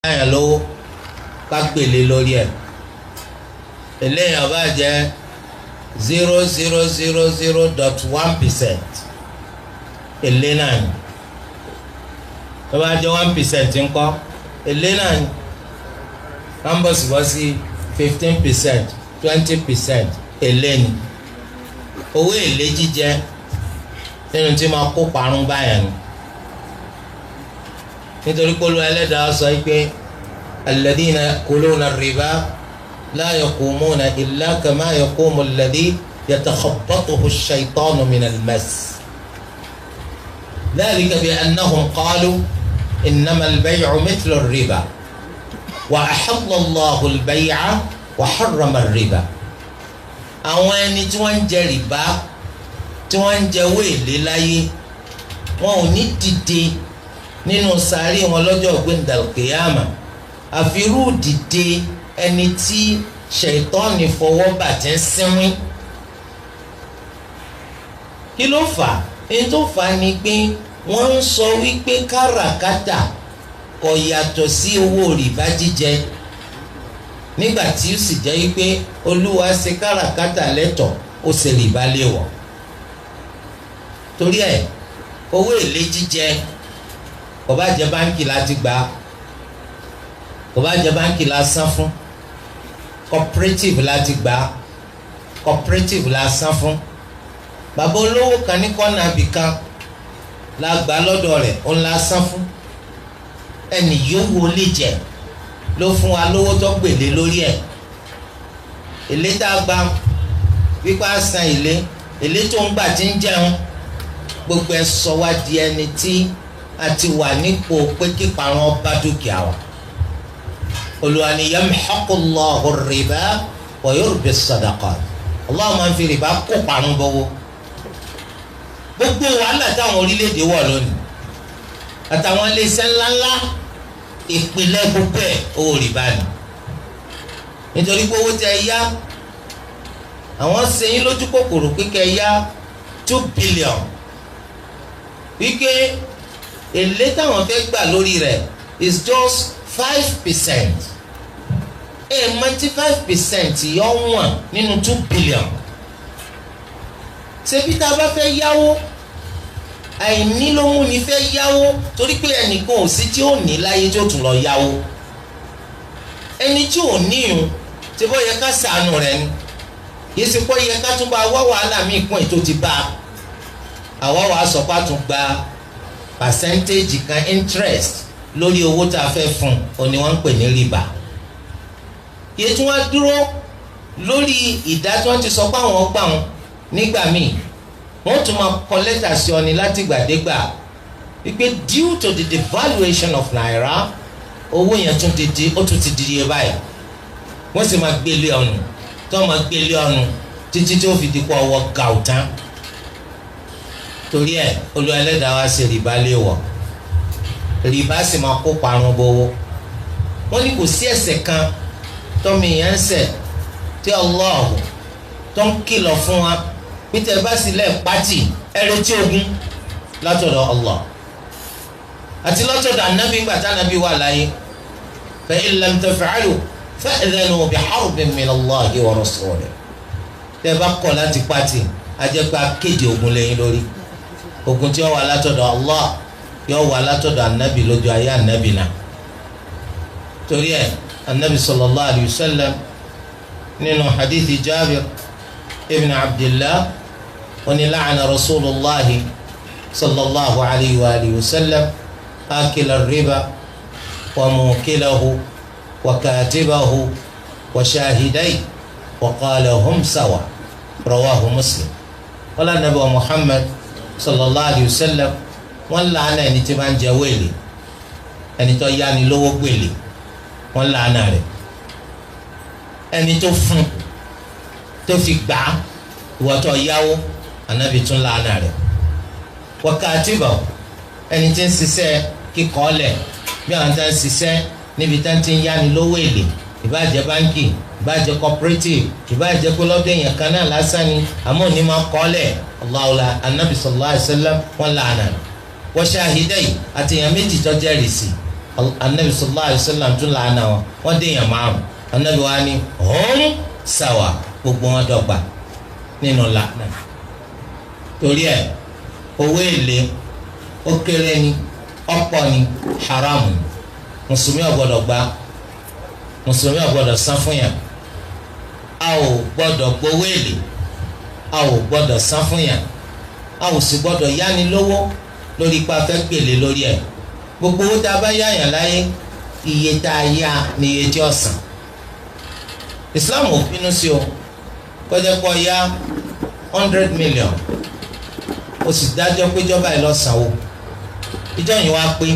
yẹn lówó ká gbèlè lórí ẹ̀ eléyàn bá jẹ́ 0.1% èlé náà ni tó bá jẹ́ 1% ńkọ́ èlé náà ni ambọ̀sibọ́sí 15% 20% èlé ni owó èlé jíjẹ nínú tí máa kó parun báyà ni nítorí pé Olúwa Ẹlẹ́dàá sọ pé alladhina ya'kuluna ar-riba la yaqumuna illa kama yaqumu alladhi yatakhabbathu ash-shaytanu min al-mas dhalika bi annahum qalu innama al-bay'u mithlu ar-riba wa ahalla Allahu al-bay'a wa harrama ar-riba. àwọn ẹni tí wọ́n ń jẹ rìbá tí wọ́n ń jẹ owó èlé láyé wọn ò ní dìde nínú sàárì wọn lọ́jọ́ gbẹ̀ndàlùkìyàmà àfirú dìde ẹni tí ṣètọ́ni fọwọ́ bà tí ń sínwín. kí ló fà èyí tó fà ni pé wọ́n ń sọ wípé káràkátà kò yàtọ̀ sí owó rìbá jíjẹ nígbà tí ó sì jẹ́ wípé Olúwa ṣe káràkátà lẹ́tọ̀ ó ṣe rìbá léwọ̀. torí ẹ̀ owó èlé jíjẹ kò bá jẹ́ báńkì láti gbà kò bá jẹ́ báńkì lásán fún cooperative láti gbà cooperative lásán fún bàbá olówó kan ní kọ́nà àbìkan la gbà lọ́dọ̀ rẹ̀ òun lásán fún ẹnì yòówó lè jẹ ló fún wa lówó tó gbèlé lórí ẹ̀ èlé tá a gbà wípé a san èlé tó ń gbà tí ń jẹun gbogbo ẹ̀ sọ wá di ẹni tí a ti wà nípò pé kíparun ọba dúkìá wa. Olúwa ni yamhaqullahu ar-riba wa yurbi as-sadaqat. Allah máa ń fi rìbá kó parun bọ́wọ́. gbogbo wàhálà táwọn orílẹ̀-èdè wọ̀ lónìí àtàwọn iléeṣẹ́ ńláńlá ìpìlẹ̀ gbogbo ẹ̀ owó rìbá ni. nítorí pé owó tẹ yá àwọn sẹ́yìn lójú kòkòrò kíkẹ́ yá 2 billion wíkẹ́ èlé táwọn fẹ́ gbà lórí rẹ̀ is just 5%. 5% yọ wọ́n nínú 2 billion. ṣebí tá a bá fẹ́ yáwó àìní ló mú ni fẹ́ yáwó torí pé ẹnìkan ò sí tí ó ní láyé tí ó tún lọ yáwó. ẹni tí ò níyùn ṣe bọ́ yẹ ká ṣàánú rẹ̀ ni kì í ṣe pọ́ yẹ ká tún bá wá wàhálà míì kún ètò ti bá àwa wàá sọ pé a tún gba percentage kan interest lórí owó tá a fẹ́ fún òní wọ́n ń pè ní rìbá. iye tí wọ́n dúró lórí ìdá tí wọ́n ti sọ pé àwọn gbà wọn nígbà míì wọ́n tún máa kọ lẹ́tà sí ọ ní láti gbàdégbà wípé due to the devaluation of naira owó yẹn tún ti di iye báyìí wọ́n sì máa gbélé ọ̀nù tó máa gbélé ọ̀nù títí tó fi di kó ọwọ́ gàùtán. torí ẹ̀ Olúwa Ẹlẹ́dàá wa ṣe rìbá léwọ̀ rìbá sì máa kó parun bọ́wọ́. wọ́n ní kò sí ẹ̀ṣẹ̀ kan tọ́mi yẹn ń ṣẹ̀ tí Allah tó ń kìlọ̀ fún wa pété bá sì lẹ̀ pátì ẹ̀rẹ́ tí ogun látọ̀dọ̀ Allah àti látọ̀dọ̀ ànábì ńgbà tá ànábì wà láyé fa in lam taf'alu fa'dhanu biharbin min Allahi wa rasulihi. tẹ́ bá kọ̀ láti pátì ajẹ́pẹ́ akéde ogun lẹ́yìn lórí ogun tí ó wà látọ̀dọ̀ Allah yóò wà látọ̀dọ̀ anabi lójú ayé anabi náà. torí ẹ̀ anabi sallallahu alayhi wa sallam nínú hadithi Jabir ibn Abdillah oní la'ana rasulullahi sallallahu alayhi wa sallam akila riba wa mukilahu wa katibahu wa shahidai wa qala hum sawa rawahu Muslim. wala anabi wa Muhammad sallallahu alayhi wa sallam wọ́n làánà ẹni tí máa ń jẹ wéèlì ẹni tó yáni lówó gbèlè wọ́n làánà rẹ̀ ẹni tó fún tó fi gbà á ìwọ tó yáwó ànábì tún làánà rẹ̀ wa katiba ẹni tí ń ṣiṣẹ́ kíkọ́ lẹ̀ bí àwọn tá ń ṣiṣẹ́ níbi tá ń ti ń yáni lówó èlé ìbájẹ́ báńkì ìbájẹ́ cooperative ìbájẹ́ pé lọ́dún èèyàn kan náà lásán ni àmọ́ òní máa kọ́ lẹ̀ Allahula ànábì sallallahu alayhi wa sallam wọ́n làánà rẹ̀ wa shahidai àti èèyàn méjì tó jẹ́rìí sí anabi sallallahu alayhi wa sallam tún làánà wọn wọ́n dèèyàn márùn anabi wa ni hum sawa gbogbo wọn dọ́gba nínú làánà. torí ẹ̀ owó èlé ó kéré ni ọ̀pọ̀ ni haram ni mùsùlùmí ò gbọ́dọ̀ gbà mùsùlùmí ò gbọ́dọ̀ san fún yàn a ò gbọ́dọ̀ gbowó èlé a ò gbọ́dọ̀ san fún yàn a ò sì gbọ́dọ̀ yáni lówó lórí ipa fẹ́ gbèlè lórí ẹ̀ gbogbo owó tá a bá yáyàn láyé iye tá a yá ni iye tí ó san. Islam ò bínú sí o kọjá pọ̀ yá 100 million o sì dájọ́ pé ìjọba yìí lọ sanwó ìjọ yìí wá pé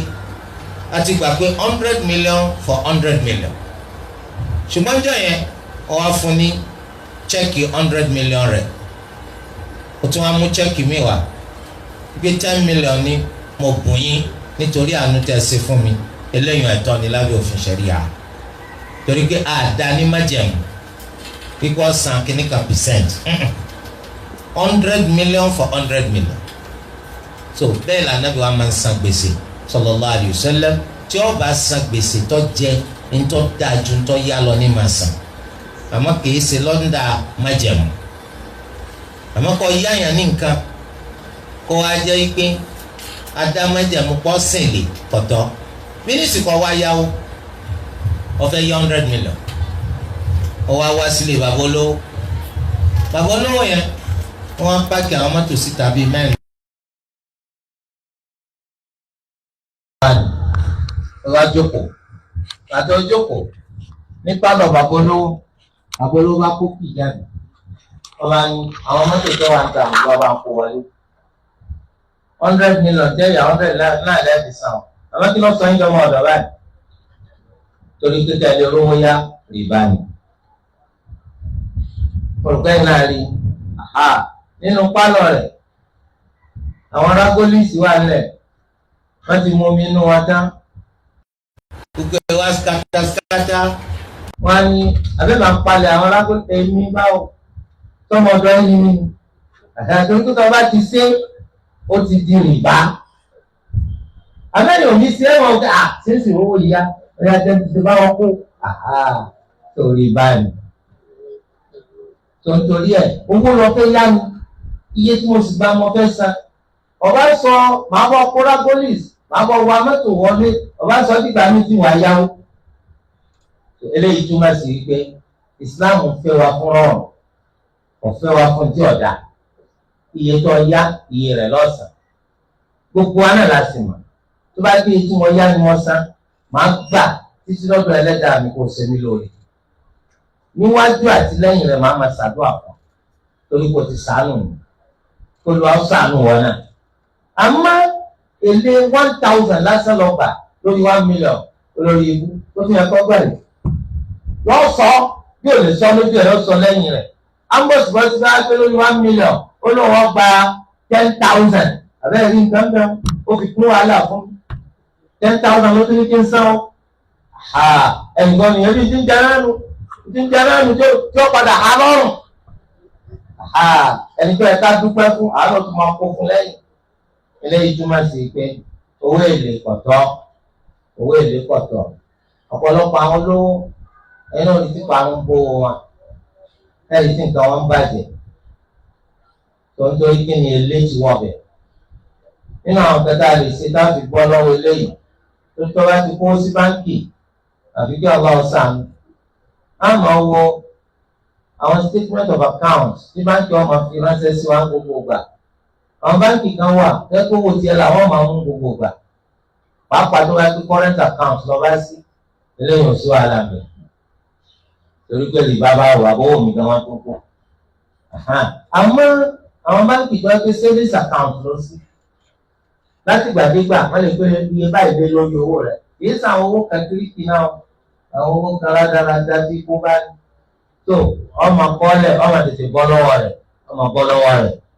a ti gbà pé 100 million for 100 million ṣùgbọ́n ìjọ yẹn o wá fún ní chẹ́ẹ̀kì 100 million rẹ̀ o tún wá mú chẹ́ẹ̀kì mi wá gbé 10 million ní mo bùn yín nítorí àánú tẹ́ ṣe fún mi eléyìí ẹ̀tọ́ ni lábẹ́ òfin ṣẹ̀ríà torí pé àdá ní májẹ̀mú kíkọ́ san kìnnìkan percent 100 million for 100 million so bẹ́ẹ̀ la Ànábì wa máa ń san gbèsè sallallahu alayhi wa sallam tí ó bá san gbèsè tó jẹ ntọ́ dájú ntọ́ yá lọ ní máa san àmọ́ kìí ṣe lọ́ndà májẹ̀mú àmọ́ kọ́ yáyàn ní nǹkan kó wá jẹ́ pé adámájẹ̀mú pọ̀ sìn lè kọ̀tọ́ mínísì kan wá yáwó ó fẹ́ yá 100 million ó wá sílé bàbá olówó yẹn wọ́n á pààkì àwọn mọ́tò síta bíi mẹ́rin. ó wá jókòó àtọ́ jókòó nípa lọ bàbá olówó bá kó kì í jáde ọba ní àwọn mọ́tò tó wà ń ta àwọn bàbá ń kó wọlé 100 million tẹ́lẹ̀ 100 náà lẹ́ẹ̀dì sàn àmọ́ kí ló sọ yín lọ́mọ ọ̀dọ̀ báyìí torí pé tẹ̀lé olówó yá rìbá ni olùkọ́ náà rí nínú pálọ̀ rẹ̀ àwọn rágólíìsì wà nílẹ̀ wọ́n ti mú omi inú wọn tán gbogbo ẹ̀ wá skátá wọ́n á ní abẹ́bà ń palẹ̀ àwọn rágólíìsì èmi báwo tọmọdọ ẹni mi àtàtúntò tó tọ́ bá ti ṣe ó ti di rìbá abẹ́rẹ́ òní sí ẹ̀wọ̀n ọ̀gá ṣéṣì owó yíyá ẹ̀yà jẹ́ ti bá wọn kó tó rìbá ni tó ń torí ẹ̀ owó lọ fẹ́ yá mi iye tí mo sì gba mo fẹ́ san ọba sọ màá bọ kóra police màá bọ wa mọ́tò wọlé ọba sọ dìgbà mi ti wà yáwó eléyìí túmọ̀ sí wípé Islam fẹ́ wa fún rọrùn ọ̀fẹ́ wa fún tí ọ̀dà iye tó yá iye rẹ̀ lọ́sàn gbogbo wa náà la sì mọ̀ tó bá gbé tí mo yá ni wọ́n san máa gbà títí lọ́dọ̀ ẹlẹ́dàá mi kò ṣe mí lóore níwájú àti lẹ́yìn rẹ̀ máa ma ṣàdúrà fún torí kò ti ṣàánú mi kó lu àwọn ṣàánú wọn náà àmọ́ èlé 1000 lásán lọ gbà lórí 1 million olórí ibú tó fi hàn kọ́ gbẹ̀rẹ̀ wọ́n sọ bí ò lè sọ lójú ẹ̀ lọ́sọ lẹ́yìn rẹ̀ ambos bọ́ sí báyìí pé lórí 1 million ó lóun wọ́n gba 10,000 àbẹ́rẹ́ rí nǹkan bẹ́ẹ̀ ó fi kún wàhálà fún 10,000 ló tún ní kí n san ẹnìkan nìyẹn bí ti ń jẹ náà nù tí ó padà há lọ́rùn ẹnìkan ẹ̀ka dúpẹ́ fún àárọ̀ tó máa kó fún lẹ́yìn eléyìí túmọ̀ sí pé owó èlé kọ̀tọ̀ ọ̀pọ̀lọpọ̀ àwọn olówó ẹni náà ní tí parun bó wọn ẹni tí nǹkan wọn ń bàjẹ́ tó ń torí kí ni eléyìí wọ̀ bẹ̀ nínú àwọn kẹta lè ṣe láti gbọ́ lọ́wọ́ eléyìí tó tọ́ bá ti kó sí báńkì àfi kí ọba ọ̀sán á máa wo àwọn statement of account tí báńkì ọmọ fi ránṣẹ́ sí wa gbogbo gbà àwọn báńkì kan wà lẹ́kọ̀ọ́ owó tiẹ̀ làwọn máa mú gbogbo gbà pàápàá tó bá ti current account lọ bá sí eléyìí ò sí wàhálà mi torí pé lè bá wà bówó mi gan wọn tó kù àmọ́ àwọn báńkì tó ẹgbẹ́ savings account lọ sí láti gbàdégbà wọ́n lè pé iye báyìí lé lórí owó rẹ̀ kì í sàn owó kan kíríkì náà àwọn owó kan rádaràdá tí kó bá ní tó ọmọ kọ́lẹ̀ ọmọ tètè bọ́ lọ́wọ́ rẹ̀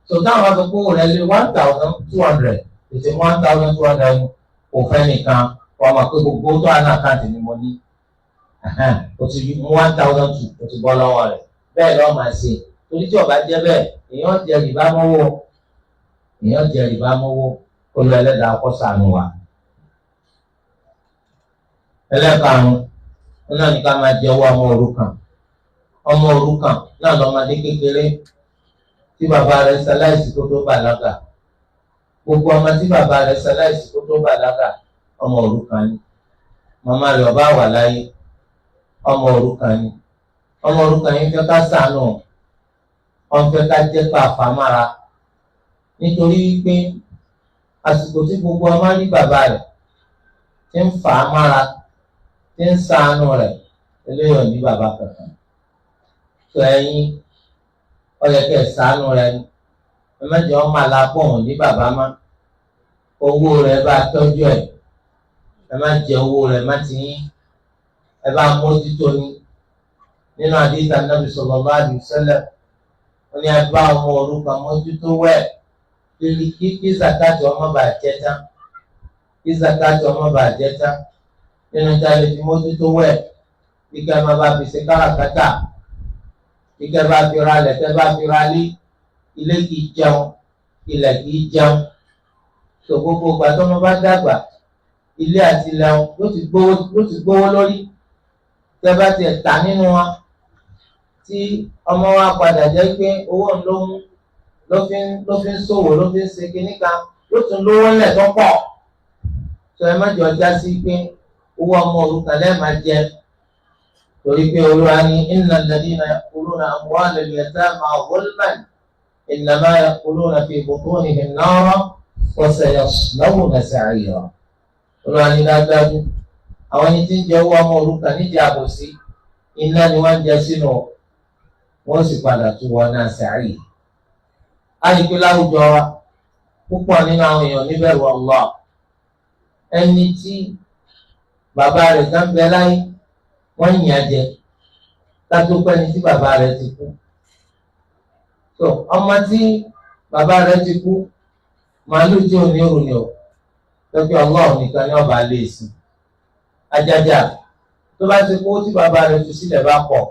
so táwọn akẹ́kọ̀ọ́ rẹ̀ lé 1,200 tètè 1,200 kò fẹ́ nìkan ọmọ pé gbogbo tó àná àkáǹtì ni mo ní o ti mú 1,002 o ti bọ́ lọ́wọ́ rẹ̀ bẹ́ẹ̀ lọ́ọ́ máa ṣe torí tí ọba jẹ́ bẹ́ẹ̀ èèyàn jẹ rìbá mọ́wọ́ olú ẹlẹ́dàá kó ṣàánú wa. ẹlẹ́karùn-ún wọn náà ní ká máa jẹ owó ọmọ òrukàn náà lọ́mọdé kékeré tí bàbá rẹ̀ ṣaláìsí kó tó bàlágà. Gbogbo ọmọ tí bàbá rẹ̀ ṣaláìsí kó tó bàlágà ọmọ òrukàn ni. Màmá rẹ̀ ọba wà láyé ọmọ òrukàn ni. Ọmọ òrukàn yìí fẹ́ ká ṣàánú, wọ́n fẹ́ ká jẹ́ pàfàmára, nítorí wípé àsìkò tí gbogbo ọmọ rí bàbá rẹ̀ tí ń fà á mára, tí ń ṣàánú rẹ̀, eléyìí ò ní bàbá kankan. tó ẹ̀yin ọyẹ kẹ ṣàánú rẹ̀ ni ẹ má jẹ́ ọmọ alápọ̀hún ní bàbá má, owó rẹ̀ bá tọ́jú ẹ̀, ẹ má jẹ owó rẹ̀ má ti yín, ẹ bá mójútó ní. Nínú àdìsá Nabi sallallahu alaihi wasallam wọ́n ní ẹ bá ọmọ òrukàn mójútó wẹ̀ kí zakati ọmọ bá jẹ tán, kí zakati ọmọ bá jẹ tán. Nínú tí a lè fi mójútó wẹ̀ kíkẹ́ máa bá fi ṣe káràkátà, kíkẹ́ bá fi ra ilẹ̀, kẹ́ bá fi ra ilé kìí jẹun, ilẹ̀ kìí jẹun. tó gbogbo ìgbà tó ọmọ bá dàgbà ilé àti ilẹ̀ yóò ti gbówó lórí. tẹ́ bá tiẹ̀ tà nínú wọn tí ọmọ wa padà jẹ́ pé owó ló fi ń ṣòwò, ló fi ń ṣe kinní kan, ló tún lówó ńlẹ̀ tó pọ̀. tó ẹ má jọ já sí pé owó ọmọ òrukàn lẹ́ẹ̀ máa jẹ, torí pé Olúwa ní innal ladhina ya'kuluna amwalal yatama zulman innama ya'kuluna fi butunihim naran wa sayaslawna sa'ira. Olúwa ní dájúdájú àwọn ẹni tí ń jẹ owó ọmọ òrukàn nídìí àbòsí, iná ni wọ́n ń jẹ sínú, wọ́n sì padà tún wọ́n náà sa'ir. á rí pé láwùjọ wa púpọ̀ nínú àwọn èèyàn níbẹ̀rù Allah. ẹni tí bàbá rẹ̀ kan bẹ láyé wọ́n ń yàn jẹ kátó pẹ́ni tí bàbá rẹ̀ ti kú. tó ọmọ tí bàbá rẹ̀ ti kú màálù tí ò ní òrùn ni ò lọ́pẹ́ Allah nìkan ní ọba lè sí. ajájà tó bá ti kú tí bàbá rẹ̀ fi sílẹ̀ bá pọ̀,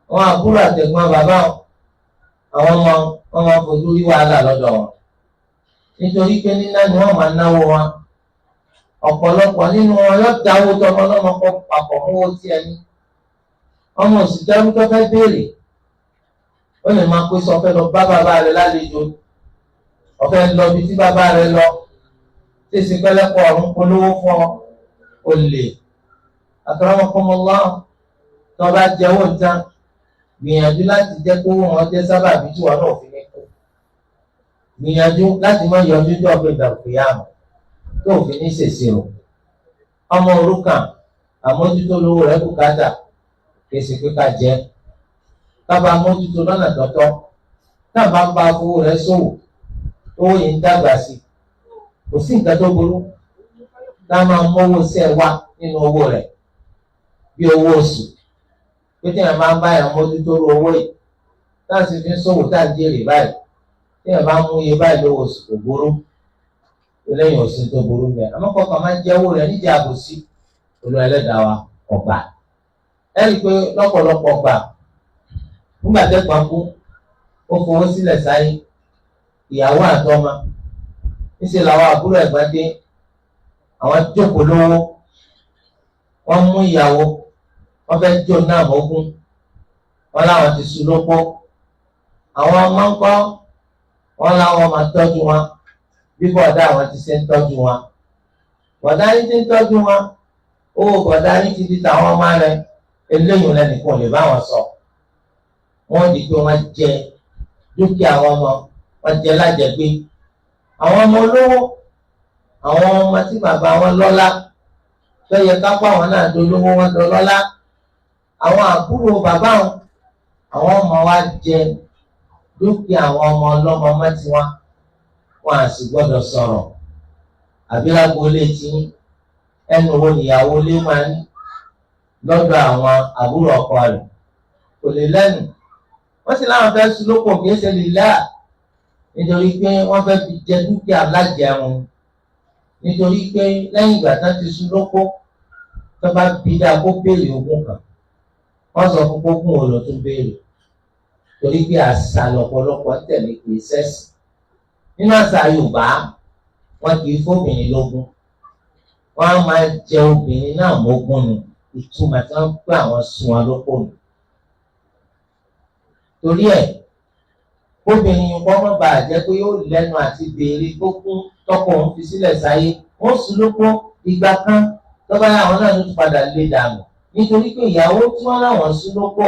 àwọn àbúrò àtẹ̀gbọ́n bàbá àwọn ọmọ wọn máa fojú rí wàhálà lọ́dọ̀ wọn, nítorí pé níná ni wọ́n máa náwó wọn. ọ̀pọ̀lọpọ̀ nínú wọn yóò dáwó tọmọ lọ́mọ kọ́ papọ̀ mọ́wó tí ẹni. ọmọ òsì jẹ́rú tó fẹ́ béèrè, ó lè máa pé sọfẹ́ lọ bá bàbá rẹ̀ lálejò, ọ̀fẹ́ lọ bí tí bàbá rẹ̀ lọ, tí èsì pẹ́lẹ́pọ̀ ọ̀run polówó fún ọ, ó lè. akramakumullah tó bá jẹ́wọ́ tán gbìyànjú láti jẹ́ kó wọn jẹ́ sábàbí tí wọn náà fi ní kú. gbìyànjú láti má yọjú tó ọ̀gbìn ìdàgbéyàmù tó fi ní ṣèṣirò. ọmọ òrukàn àmójútó lówó rẹ̀ bùkátà kèsì pé ká jẹ, kábà mójútó lọ́nà tọ́tọ́, kábà ń bá owó rẹ̀ ṣòwò, owó yìí ń dàgbà sí i, kò sí nǹkan tó burú. ká máa mówó sí ẹ wá nínú owó rẹ̀ bí owó oṣù, pé tí èèyàn máa ń bá èèyàn mójútó owó yìí láti fi ń ṣòwò tá à ń jèrè báyìí, tí èèyàn bá mú iye báyìí lówó oṣù kò burú. eléyìí ò sí tó burú bẹ́ẹ̀, àmọ́ kọ̀ọ̀kan máa ń jẹ́ owó rẹ̀ nídìí àbòsí. Olú ẹlẹ́dàá wa ọ̀gbà. ẹ rí i pé lọ́pọ̀lọpọ̀ gbà nígbà tẹ́gbọ́n kú ó fowó sílẹ̀ sáyé, ìyàwó àtọmọ níṣẹ́ làwọn àbúrò ẹ̀gbọ́n dé, àwọn jókòó lówó, wọ́n mú ìyàwó, wọ́n fẹ́ jó náà mógún, wọ́n láwọn ti sú lópó. àwọn ọmọ ń kọ́, wọ́n láwọn máa tọ́jú wọn bí bọ̀dá àwọn ti ṣe ń tọ́jú wọn. bọ̀dá yín ti ń tọ́jú wọn, owó bọ̀dá yín ti di tàwọn ọmọ rẹ̀, eléyìí lẹ́nìkan lè bá wọn sọ. wọ́n di pé wọ́n jẹ dúkìá àwọn ọmọ, wọ́n jẹ lájẹgbé. àwọn ọmọ olówó, àwọn ọmọ tí bàbá wọn lọ́lá tó yẹ ká pa àwọn náà dolówó wọn dọlọ́lá. àwọn àbúrò bàbá wọn, àwọn ọmọ wa jẹ dúkìá àwọn ọmọ ọlọ́mọ mọ́ tiwọn, wọn à sì gbọ́dọ̀ sọ̀rọ̀. àbí lágboolé tí ẹnu wo nìyàwó lé máa ń lọ́dọ̀ àwọn àbúrò ọkọ rẹ̀, kò lè lẹ́nu. wọ́n sì láwọn fẹ́ sùn lóko kìí ṣe lè láà, nítorí pé wọ́n fẹ́ fi jẹ dúkìá lájẹun. nítorí pé lẹ́yìn ìgbà tán ti sùn lóko tó bá bí dáa kó béèrè ogún kan, wọ́n sọ fún gbógun òòlù tó béèrè, torí pé àṣà lọ́pọ̀lọpọ̀ tẹ̀lé kìí ṣẹ̀sìn. nínú àṣà Yorùbá wọn kì í fóbìnrin lógún, wọ́n á máa jẹ obìnrin náà mógún nù ìtumọ̀ tí wọ́n ń pè àwọn sun wọn lóko nù. torí ẹ̀ obìnrin yìí kọ́ mọ́ bá a jẹ́ pé yóò lẹ́nu àti béèrè tó kún tọkọ òun fi sílẹ̀ sáyé wọ́n sùn lóko ìgbà kan lọ́ba àwọn náà ló tún padà lé dànù nítorí pé ìyàwó tí wọ́n láwọn sùn lóko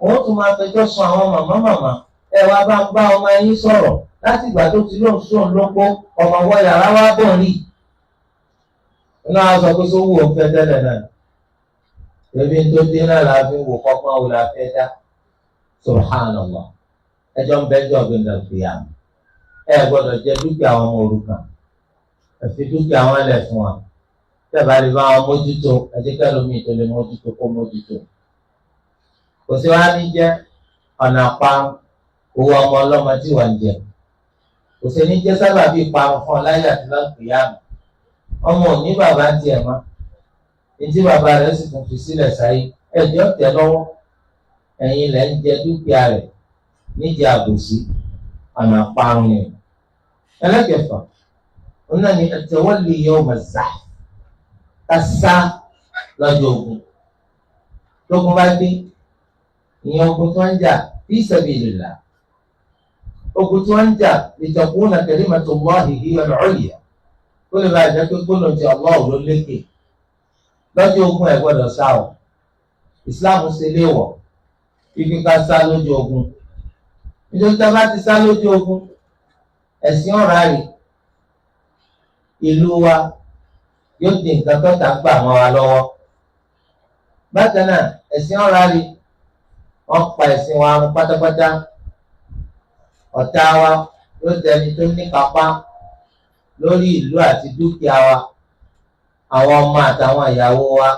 òun tún máa fẹjọ́ sùn àwọn màmá ẹ wá bá ń bá ọmọ yín sọ̀rọ̀ láti ìgbà tó ti lóun sùn lóko ọmọ wọ yàrá wá bọ̀ rí iná sọ pé sówó òun fẹ́ tẹ́lẹ̀ náà ebi tó dé náà la fi wò kọ́kọ́ wò la fẹ́ dá subhanallah ẹjọ́ ń bẹ́jọ́ gbẹ̀ngàn fìyà ẹ gbọ́dọ̀ jẹ dúkìá àwọn ọmọ òrukàn ẹ fi dúkìá wọn lẹ̀ fún wa tẹ́ẹ̀bá lè bá wọn mójútó ẹjẹ́ kẹlòmíì tó lè mójútó kó mójútó kò sí wàá ní jẹ́ ọ̀nà àparun owó ọmọ ọlọ́mọ tí wọ́n ń jẹ kò sí ní jẹ́ sábà bíi ìparun fún ọ láyé àti lọ́kùnrin àmì ọmọ òní bàbá ń tiẹ̀ mọ́ etí bàbá rẹ̀ sì tún fi sílẹ̀ sáyé ẹ̀jẹ̀ tẹ̀ lọ́wọ́ ẹ̀yin lẹ́ ń jẹ dúkìá rẹ̀ níjẹ́ àbòsí ọ̀nà àparun ni. ẹlẹ́kẹ̀fà òun náà ni ẹ̀tẹ̀wọ́lì yawm az-zahf ká sá lọ́jọ́ ogun tógun bá dé ìyẹn ogun tó ń jà fi sabilillah ogun tó ń jà litakuna kalimatullahi hiya al-ulya kó lè bá a jẹ́ pé gbọ́dọ̀ ti Allah ló lékè lọ́jọ́ ogun ẹ̀ gbọ́dọ̀ sá o ìsìláàmù ṣe léèwọ̀ fífi ká sá lójú ogun nítorí tá a bá ti sá lójú ogun ẹ̀sìn ọ̀rá rè ìlú wa yóò di nǹkan tó tà gbà mọ́ wa lọ́wọ́ bákan náà ẹ̀sìn ọ̀rá rè wọ́n pa ẹ̀sìn wa run pátápátá ọ̀tá wa yóò dẹni tó ní kápá lórí ìlú àti dúkìá wa àwọn ọmọ àtàwọn ìyàwó wa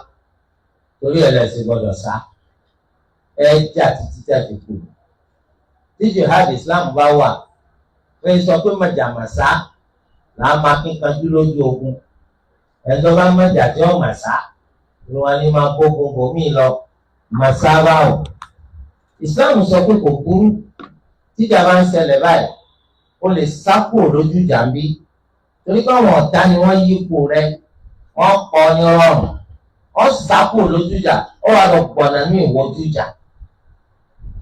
torí ẹlẹ́sìn gbọ́dọ̀ sá ẹ jà títí tẹ̀ fi kú tí jihad Islam bá wà wọ́n sọ pé màjàmásá làá máa kíkanjú lójú ogun ẹ̀dọ́ bá mọ̀jà tí wọ́n màsá ni wọ́n ní máa gbógun bòmí lọ màsá báwò Islam sọ pé kò burú tíjà bá ń ṣẹlẹ̀ báyìí o lè sá kúrò lójú jàmbí torí pé àwọn ọ̀tá ni wọ́n yípo rẹ wọ́n kọ́ ní rọrùn wọ́n sá kúrò lójú jà ó wà lọ gbọ̀nà ní ìwọ́jú jà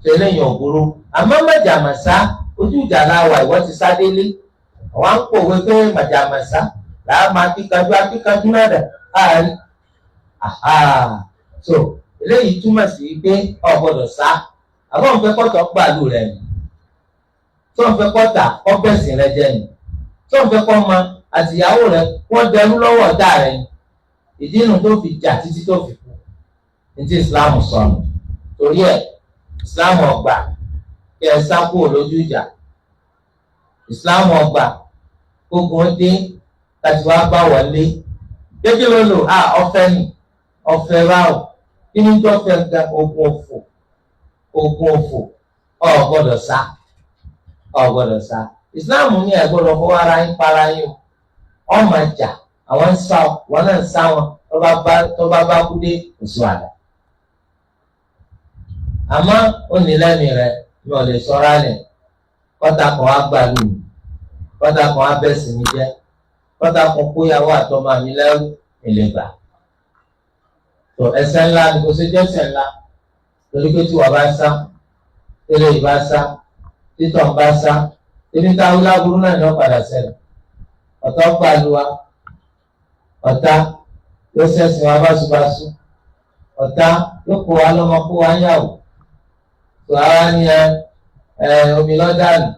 tẹ́lẹ̀ yàn òbúrú àmọ́ màjàmásá ojú ìjà láwà ìwọ ti sá délé àwọn ń pòwe pé màjàmásá làá máa kíkanjú náà dà áàrí so eléyìí túmọ̀ sí pé o gbọ́dọ̀ sá àwọn òun fẹ́ kọ́tọ̀ gbàlú rẹ̀ ni tó ń fẹ́ kọ́tà kọ́bẹ̀sìn rẹ̀ jẹ́ ni tó ń fẹ́ kọ́ ma àtìyàwó rẹ̀ wọ́n dẹrú lọ́wọ́ ọ̀tá rẹ̀ ni ìdí inú tó fi jà títí tó fi kú ní ti Islam sọnù torí ẹ̀ Islam ọgbà kí ẹ sá kúrò lójú ìjà Islam ọgbà gbogbo dé láti wá bá wọlé kékeré ló lò ọ̀fẹ́ ni ọ̀fẹ́ báwò kí ni tó fẹ́ ga ogun òfò ọ gbọ́dọ̀ sá Islam ní ẹ gbọ́dọ̀ fọwọ́ ara yín para yín ọmọ ìjà àwọn ń sá wọn náà ń sá wọn tó bá kú dé oṣù àlà àmọ́ ó ní lẹ́mìí rẹ mi ò lè sọ́ra lẹ̀ kọ́tà kan á gbà lù mí kọ́tà kan á bẹ̀ sí mi jẹ́ kọ́tà kan kóyàwó àtọmọ mi lẹ́rú ìlẹ̀gbà tó ẹ̀ṣẹ̀ ńlá ni kò sí jẹ́ṣẹ̀ ńlá torí pé tí wọ́n bá sá tẹ́lẹ̀ ìbá sá títọ̀ ń bá sá ebi tá a wúlá burú náà ní wọ́n padà ṣẹlẹ̀ ọ̀tá gbà lù wa ọ̀tá yóò ṣẹ̀sìn wa báṣubàṣu ọ̀tá yóò kó wa lọ́mọ kó wa yàwó tó ara ní omi lọ́dàlù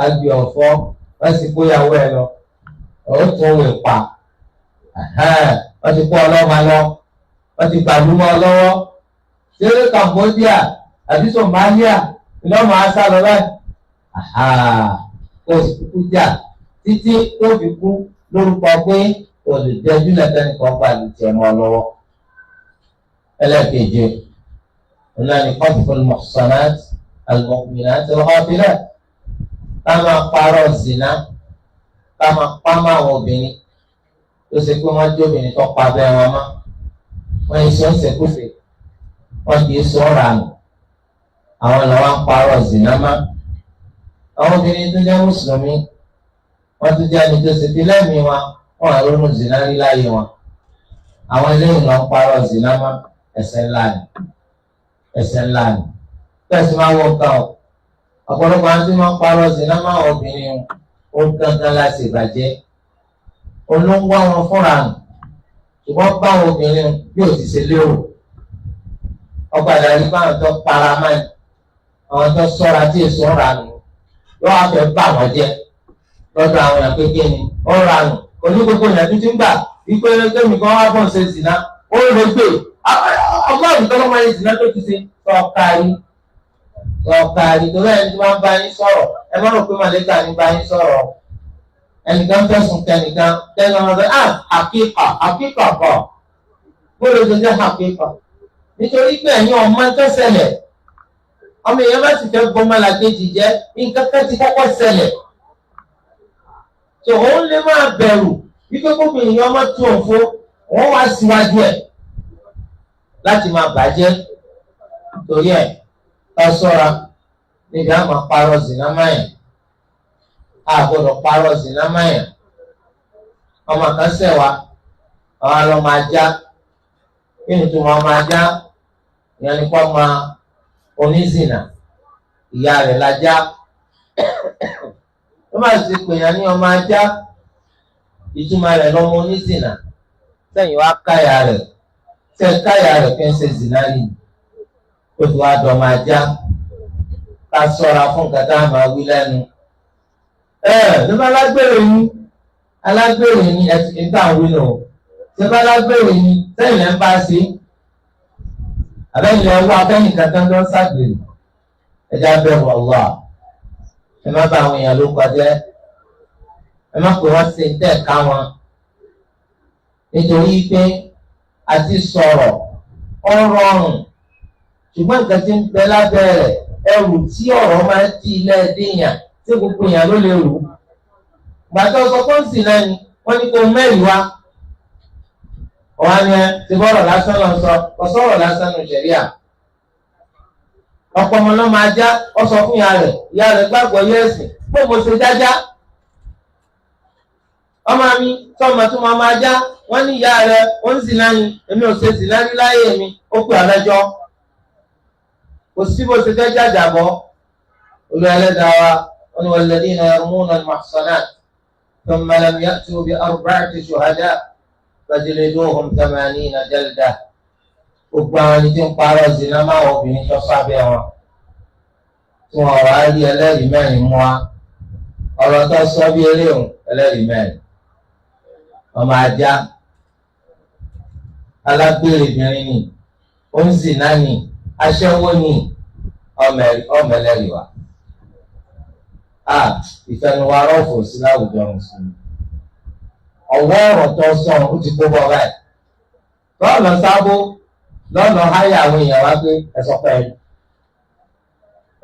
agbè ọ̀fọ́ wọ́n sì kóyàwó ẹ lọ ó tún wè pa wọ́n ti kó ọlọ́mọ lọ wọ́n ti gbàlúmọ́ lọ́wọ́ ṣeré Cambodia àbí Somalia ìlọ́mọ asá lọ báyìí kó o sì kúkú jà títí tó fi kú lórúkọ pé olùdẹ́jú lẹ́tẹ̀ẹ́nìkan pàlù tiẹ̀ mọ́ lọ́wọ́. ẹlẹ́ẹ̀keje ọ̀nà ni qadhful muhsanat al-mu'minat al-ghafilat ká máa parọ́ zina ká máa pamọ́ àwọn obìnrin tó ṣe pé wọ́n jẹ́ obìnrin tó pa abẹ́ wọn mọ́ wọ́n yìí sọ ṣèkúfè wọ́n kì í sọ ọ̀rọ̀ àná àwọn làwọn ń parọ́ zina mọ́ àwọn obìnrin tó jẹ́ mùsùlùmí wọ́n tún jẹ́ ẹni tó ṣe fi lẹ́mìí wọn àrùn zina rí láyé wọn àwọn eléyìí lọ ń parọ́ zina mọ́ ẹ̀ṣẹ̀ ńlá ni ẹ̀ṣẹ̀ ńlá ni bẹ́ẹ̀ sì máa wọ nǹkan o ọ̀pọ̀lọpọ̀ àwọn tí wọ́n ń parọ́ zina mọ́ àwọn obìnrin ó ń gángan láti ìbàjẹ́ olóńgbò wọn fúnra nù ṣùgbọ́n bá àwọn obìnrin yóò ti ṣe lérò ọgbà ìdarí bá àwọn tó para máa àwọn tó sọ́ra tí èso ń ra nù lọ́wọ́ afẹ́ bá wọn jẹ́ lọ́dọ̀ àwọn èèyàn kékeré ni ó ń ra nù onígbogbo ìyàn tó ti ń gbà wípé kémi kan wá bọ̀ ṣe zina ó lè gbé ọgbọ́n ìtọ́lọ́ máa ń zina tó ti ṣe sọ̀kàrí torí ẹni tí wọ́n bá yín sọ̀rọ̀ ẹ má rò pé màlẹ́kà ní bá yín sọ̀rọ̀ ẹnìkan fẹ̀sùn kẹ́nìkan tẹ́lẹ̀ wọn fẹ́ àkíkà kọ̀ bóyá o ṣe jẹ́ àkíkà nítorí pé ẹ̀yin ọmọ tó ṣẹlẹ̀ ọmọ èèyàn bá ti fẹ́ gbọ́mọlàkejì jẹ́ nǹkan kan ti kọ́kọ́ ṣẹlẹ̀ tó òun lè máa bẹ̀rù wípé kókò èèyàn ọmọ tó ń fó wọ́n wá síwájú ẹ̀ láti máa bàjẹ́ torí ẹ̀ ká ṣọ́ra níbi àmọ́ parọ́ zina máyà àgbọ̀dọ̀ parọ́ zina máyà ọmọ kan ṣẹ̀wá àwọn àlọ́ máa já kí ni tó máa já ìyẹn ni kó máa onízìnà ìyá rẹ̀ lajá ó máa ti pè yàn ní ọmọ ajá ìtumọ̀ rẹ̀ lọ́mọ onízìnà sẹ́yìn wá káyà rẹ̀ sẹ́yìn káyà rẹ̀ fi ń ṣe zìnà yìí ó ti wá dọ̀mọ ajá ká ṣọ́ra fún nǹkan tá a máa wí lẹ́nu nígbà alágbèrè yín ẹ̀sìn tá à ń wí lò nígbà alágbèrè yín sẹ́yìn lẹ́ ń bá sí àbẹ́yìn lẹ́ wá abẹ́yìn kankan ló ń ṣàgbèrè ẹja bẹ̀rù Allah ẹ má bá àwọn èèyàn ló kọjá ẹ má pè wọ́n sí tẹ̀ ká wọn nítorí pé àti sọ̀rọ̀ ó rọrùn ṣùgbọ́n nǹkan tí ń bẹ lábẹ́ rẹ̀ ẹrù tí ọ̀rọ̀ máa ń di ilé ẹ̀dínyàn tí gbogbo èèyàn ló lè rù gbàtọ́ sọ fún sí náà ni wọ́n ní kó mẹ́rin wá ọ̀hán ni ti bọ́rọ̀ lásán lọ sọ ọ̀sọ́rọ̀ lásán lọ ṣẹ̀ríà ọ̀pọ̀ ọmọ náà máa já ọ sọ fún ìyá rẹ̀ gbàgbọ́ yẹ́sìn pé mo ṣe jájá ọmọ mi tọ́mọ tó máa já wọ́n ní ìyá rẹ̀ ó ń zìnà ni èmi ò ṣe zìnà rí láyé mi ó pè àlẹ́jọ́ kò sí bó ṣe fẹ́ jàjàbọ́ olú ẹlẹ́dàá wa wọ́n ní walladhina yarmuna al-muhsanat thumma lam ya'tu bi arba'ati shuhada fajliduhum 80 jalda gbogbo àwọn ẹni tí ń parọ́ zina máa wọ obìnrin tó sábẹ́ wọn tí wọn wá rí ẹlẹ́rìí mẹ́rin mú wa ọ̀rọ̀ tó sọ bí eléhùn ẹlẹ́rìí mẹ́rin ọmọ ajá alágbèrèbìnrin ni ó ń zina ni aṣẹ́wó ni ọmọ ẹlẹ́rìí wa ìfẹnuwa rọ́ọ̀fù sí láwùjọ mùsùlùmí ọwọ́ ọ̀rọ̀ tó sọ ó ti kó bọ́ báyìí lọ́ọ̀lọ́ sábó lọ́nà háyà àwọn èèyàn wá pé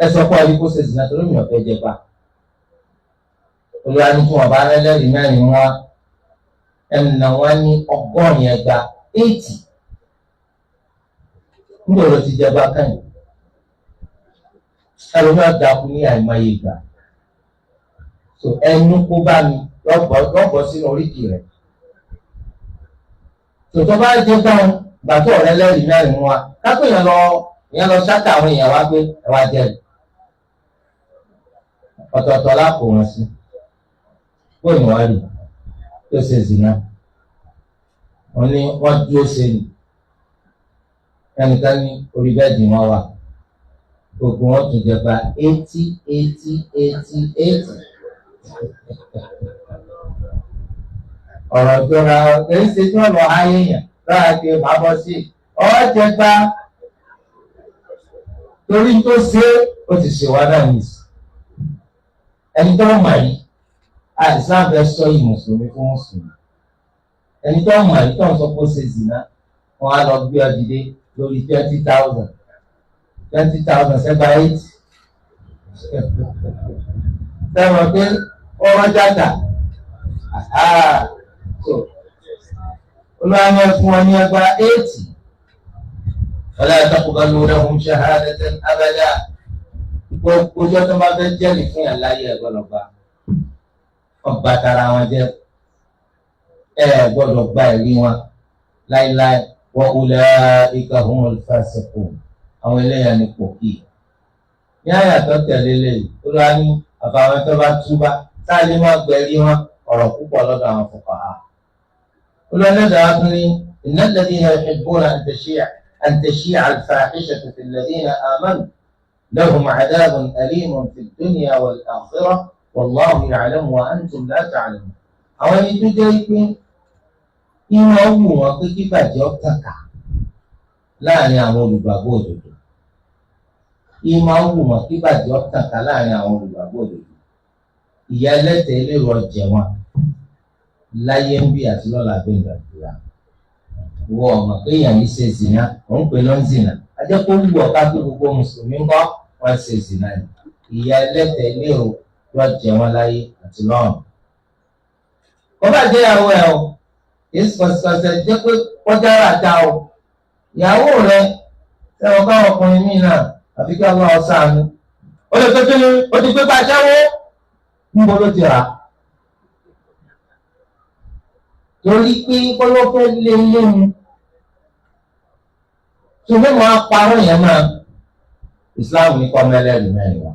ẹ̀sọ́pọ̀ ẹ̀rí kó ṣe zìnà torí mi ò fẹ́ jẹ pa olùwà ní kí wọ́n bá rẹ́lẹ́rìí mẹ́rin wá ẹnìnà wọn ní 80 nígbà wo ti jẹba kàn ẹlòmíràn dàkú ní àìmọye ìgbà so ẹnu kó bá mi lọ́bọ̀ sínú oríkì rẹ̀ tòtọ́ bá jẹ báwọn gbàtọ́ ọ̀rẹ́ lẹ́rìí mẹ́rin wa kápẹ́ yẹn lọ ṣáká àwọn èèyàn wá pé ẹ wá jẹ́rìí ọ̀tọ̀ọ̀tọ̀ lápò wọn sí bóyá wọ́n rí tó ṣe zìnà wọ́n ní wọ́n dúró ṣe ni ẹnìkan ní orí bẹ́ẹ̀dì wọn wà gbogbo wọn tún jẹba 80 ọ̀rọ̀ tó ra èyí ṣe tí wọ́n lọ ayé yẹn lọ́wọ́ pé màá bọ́ sí ọ̀jẹ̀gbá torí tó ṣe ó ti ṣe wá náà nìyí ẹni tó mọ̀ yìí àìsàn fẹ́ sọ yìí mùsùlùmí fún mùsùlùmí ẹni tó mọ̀ yìí tó ń sọ pé ó ṣe zìnà wọn á lọ gbé ọ dìde lórí 20,000 sẹ́gbà 8 sẹ́wọ̀n pé ọ̀rọ̀ jáda olùwàmọ̀ fún wọn ní ẹgbà 80 wala taqbalu lahum shahadatan abada gbogbo ọjọ́ tó bá fẹ́ jẹ́rìí fún yàn láyé ẹ̀ gbọ́dọ̀ gba ọba tara wọn jẹ́ ẹ gbọ́dọ̀ gba ẹ̀rí wọn láíláí wa ulaika humul fasiqun àwọn eléyàn ní pòkì. ní àyà tó tẹ̀lé lẹ́yìn ó lọ́wọ́ ní àfàwọn tó bá túbá sáàlì máa gbẹ̀rí wọn ọ̀rọ̀ púpọ̀ lọ́dọ̀ àwọn fuqaha. ó lọ lẹ́dàá tún ní innal ladhina yuhibbuna an tashi'a al-fahishatu fil ladhina amanu lahum 'adhabun alimun fid dunya wal akhirah wallahu ya'lamu wa antum la ta'lamun. àwọn ẹni tó jẹ́ pé ìwọ̀n wù wọn pé kí bàjẹ́ ọ̀tàkà láàrin àwọn olùgbàgbọ́ òdodo. ìmọ̀ wù wọn kí bàjẹ́ ọ̀tàkà láàrin àwọn olùgbàgbọ́ òdodo. ìyà ẹlẹ́tẹ̀ eléro ọ̀jẹ̀ wọn láyé ń bí àti lọ́la bí ìgbàgbọ́ra. wọ ọmọ pé èèyàn yìí ṣe zìnà òun pè lọ́n zìnà ajẹ́kọ̀ọ́ wù ọ̀ká pé gbogbo mùsùlùmí ń kọ́ wọ́n ṣe zìnà yìí. ìyà ẹlẹ́tẹ̀ eléro ọ̀jẹ̀ wọn láyé àti lọ́run. wọ́n bá jẹ́ ìyàwó ẹ̀ o ìsọ̀sọ̀sẹ̀ jẹ́ pé kọjá rà dá o. ìyàwó rẹ̀ sẹ́wọ̀n káwọn ọkùnrin míì náà àfi kí ọlọ́run ṣàánú. ó lè tó kíni ó ti gbé pàṣẹwó níbo ló ti rà. torí pé kọ́lọ́fẹ́ lé léwu tó fẹ́ máa parọ́ yẹn máa Islam ní kọ́ mẹ́lẹ́rìí mẹ́rin wa.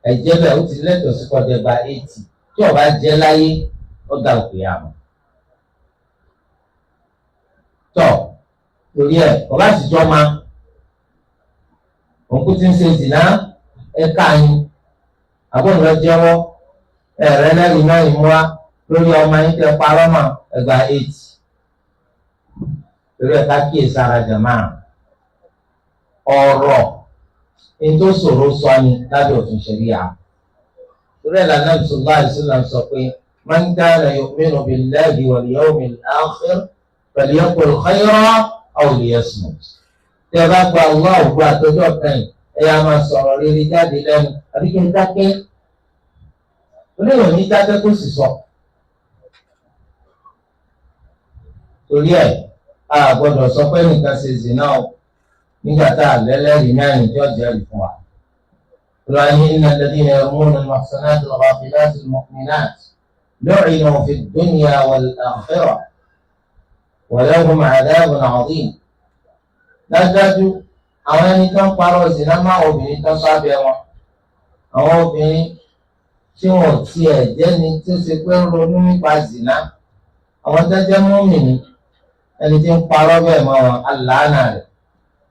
ẹ̀jẹ̀ bẹ́ẹ̀ ó ti lẹ́tọ̀ọ́ sí kọjá gba 80 tí ó bá jẹ́ láyé ó dà òkè àmọ́. tọ́ torí ẹ̀ ọba àtijọ́ máa òǹkú tí ń ṣe ìdìnnà ẹ̀ka yín àbọ̀nrẹ́ jẹ́wọ́ ẹ̀rẹ́ lẹ́rìí mẹ́rin mú wa lórí ọmọ yín tẹ parọ́ mọ́ ẹgbà 8 torí ẹ̀ka kíyèsí ara jàmá ọ̀rọ̀ ní tó ṣòro sọ ni lábẹ́ òfin ṣẹ̀ríà. torí ẹ̀ lànà sallallahu alaihi wasallam sọ pé man kana yu'minu billahi wal yawmil akhir falyaqul khayran aw liyasmut. tí ẹ bá gba Allah ògbó àtọ́jọ́ kan ẹ yá máa sọ̀rọ̀ rere jáde lẹ́nu àbí kí n dákẹ́. oníwọ̀n ní dákẹ́ kó sì sọ. torí ẹ̀ a gbọ́dọ̀ sọ pé nìkan ṣe zina o nígbà tá a lẹ́lẹ́rìí mẹ́rin tí ó jẹ́rìí fún wa. ìròyìn innal ladhina yarmuna al-muhsanati al-ghafilati al-mu'minati lu'inu fi ad-dunya wal-akhirah wa lahum 'adhabun 'adhim. dájúdájú àwọn ẹni tó ń parọ́ zina máa obìnrin tó sábẹ́ wọn. àwọn obìnrin tí wọn ò tiẹ̀ jẹ́ni tó ṣe pé ń ronú nípa zina. àwọn tó jẹ́ mùmínì ẹni tí ń parọ́ bẹ́ẹ̀ mọ́ wọn aláàánà rẹ̀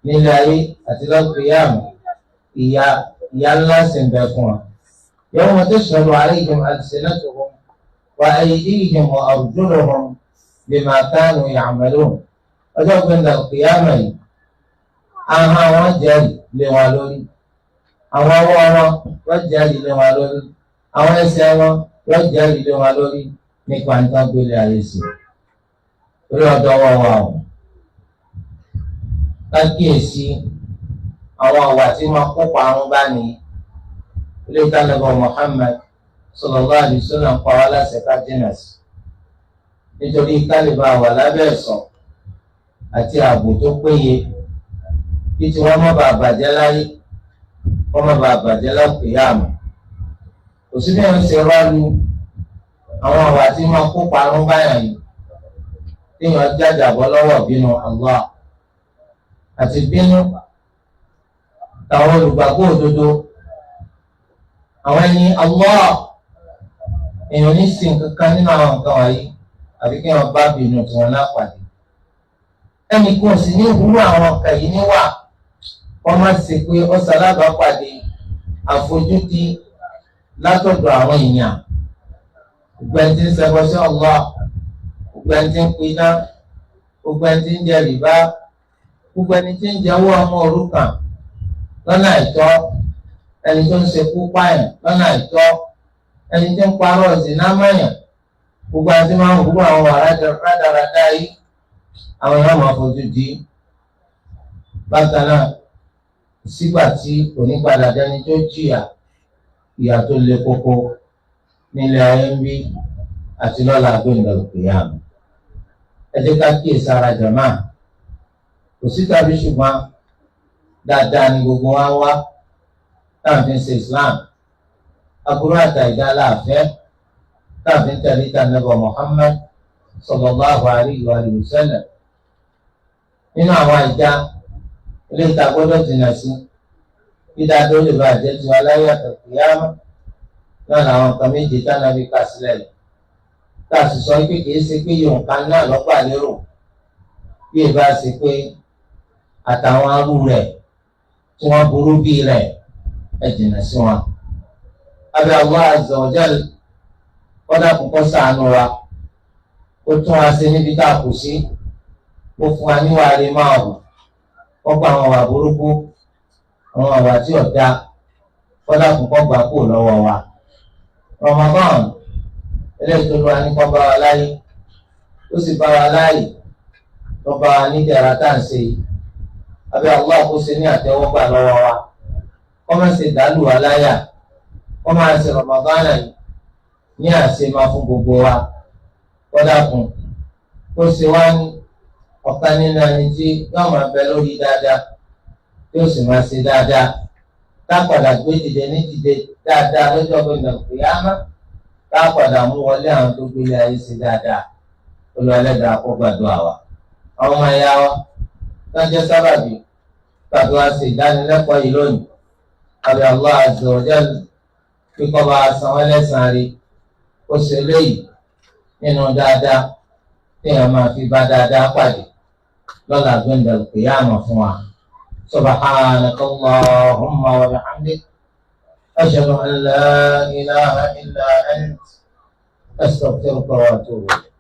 nílé ayé àti lọ́kùnrin ìyá ńlá sì ń bẹ fún wọn. yawma tashhadu 'alayhim alsinatuhum wa aydihim wa arjuluhum bima kanu ya'malun. ọjọ́ gbẹ̀ndà kìyàmà yìí ahọ́n wọn jẹ́rìí lé wọn lórí. àwọn ọwọ́ wọn wọ́n jẹ́rìí lé wọn lórí. àwọn ẹsẹ̀ wọn wọ́n jẹ́rìí lé wọn lórí nípa nǹkan gbélé ayé sí i. orí ọ̀dọ̀ wọn wà ó lákìyèsí àwọn àwà tí wọn kópa àrùn bá ní ilé ìtàlẹ́bọ̀ Muhammad sallallahu alaihi wasallam pa wá láṣẹ ká jìnà sí nítorí kálíbà wà lábẹ́ ẹ̀sọ́ àti ààbò tó péye kí tí wọ́n má bàa bàjẹ́ láyé wọ́n má bàa bàjẹ́ lákìyàmù. kò sí bí wọ́n ṣe rọ́ọ̀lù àwọn àwà tí wọn kópa àrùn báyà yìí téèyàn jáde àbọ̀ lọ́wọ́ bínú Allah àti bínú táwọn olùgbàgbọ́ òdodo àwọn ẹni Allah èèyàn ní sin kankan nínú àwọn nǹkan wọ̀nyí àbí kí wọ́n bá bínú tí wọ́n lápàdé. ẹnì kan sì ní ìwúrú àwọn nǹkan yìí níwà wọ́n má ṣe pé ó ṣalábàápàdé àfojúdi látọ̀dọ̀ àwọn èèyàn gbogbo ẹni tí ń ṣẹbọ sí Allah gbogbo ẹni tí ń piná gbogbo ẹni tí ń jẹ rìbá gbogbo ẹni tí ń jẹ owó ọmọ òrukàn lọ́nà àìtọ́ ẹni tó ń ṣekú pààyàn lọ́nà àìtọ́ ẹni tí ń parọ́ zìnà mọ́yàn gbogbo ẹni tí máa ń hùwà àwọn rádaràdá yìí àwọn èèyàn máa fojú di. bákan náà sígbà tí onípadà dẹni tó jìyà ìyà tó le koko nílé ayé ń bí àti lọ́la gbẹ̀ngàn òkèèyàn. ẹ jẹ́ ká kíyèsí ara jàmá kò sí tàbí ṣùgbọ́n dáadáa ni gbogbo wa ń wá táàfin ṣe Islam aburú àtàìdá láàfẹ́ táàfin tẹ̀lé tànàbọ̀ Muhammad sallallahu alaihi wa sallam nínú àwọn àìjá ilé ìta gbọ́dọ̀ jìnnà sí dídá tó lè bá jẹ́ tiwa láyé àtàkìyámà náà làwọn nǹkan méje tánàbí kà sílẹ̀ yìí tá a sì sọ pé kìí ṣe pé yòǹkà náà lọ́gbà lérò bí ìbá ṣe pé àtàwọn arú rẹ̀ tí wọ́n burú bí rẹ̀ ẹ jìnnà sí wọn. abẹ́ Allah azza wa jal kọ́dà kọ́kọ́ ṣàánú wa ó tún wa ṣe níbi tá a kù sí ó fún wa níwà rí máa hù ó gba àwọn àwà burúkú àwọn àwà tí ò dá kọ́dà kọ́kọ́ gbà kú lọ́wọ́ wa. Ramadan eléyìí tó lọ́wọ́ ní kọ́ bá wa láyé ó sì bá wa láyé tó bá wa ní ìdára tá à ń ṣe yìí abẹ́ Allah kó ṣe ní àtẹ́wọ́gbà lọ́wọ́ wa kọ́ máa ṣe dàlù wa láyà kọ́ máa ṣe Ramadan yìí ní àṣemá fún gbogbo wa kọ́dà kún kó ṣe wá ní ọ̀kan nínú ẹni tí yóò máa bẹ lórí dáadáa yóò sì máa ṣe dáadáa tápadà gbé dìde ní dìde dáadáa lọ́jọ́ gbẹ̀ngàn kìyàmá tápadà mú wọlé àwọn tó gbélé ayé ṣe dáadáa olùwàlẹ́dàá kó gbàdúrà wa. àwọn ọmọ ẹ̀yà wa lọ́jọ́ sábàbí tàbí wá sí ìdánilẹ́kọ̀ọ́ yìí lónìí àbí Allah azza wa jalla kíkọ́ bá san wọ́n lẹ́sàn-án rí ó ṣe léyìí nínú dáadáa téèyàn máa fi bá dáadáa pàdé lọ́la gbẹ̀ndẹ̀ kìyàmá fún wa. subhanaka Allahumma wa bihamdik ashhadu an la ilaha illa ant astaghfiruka wa atubu ilayk.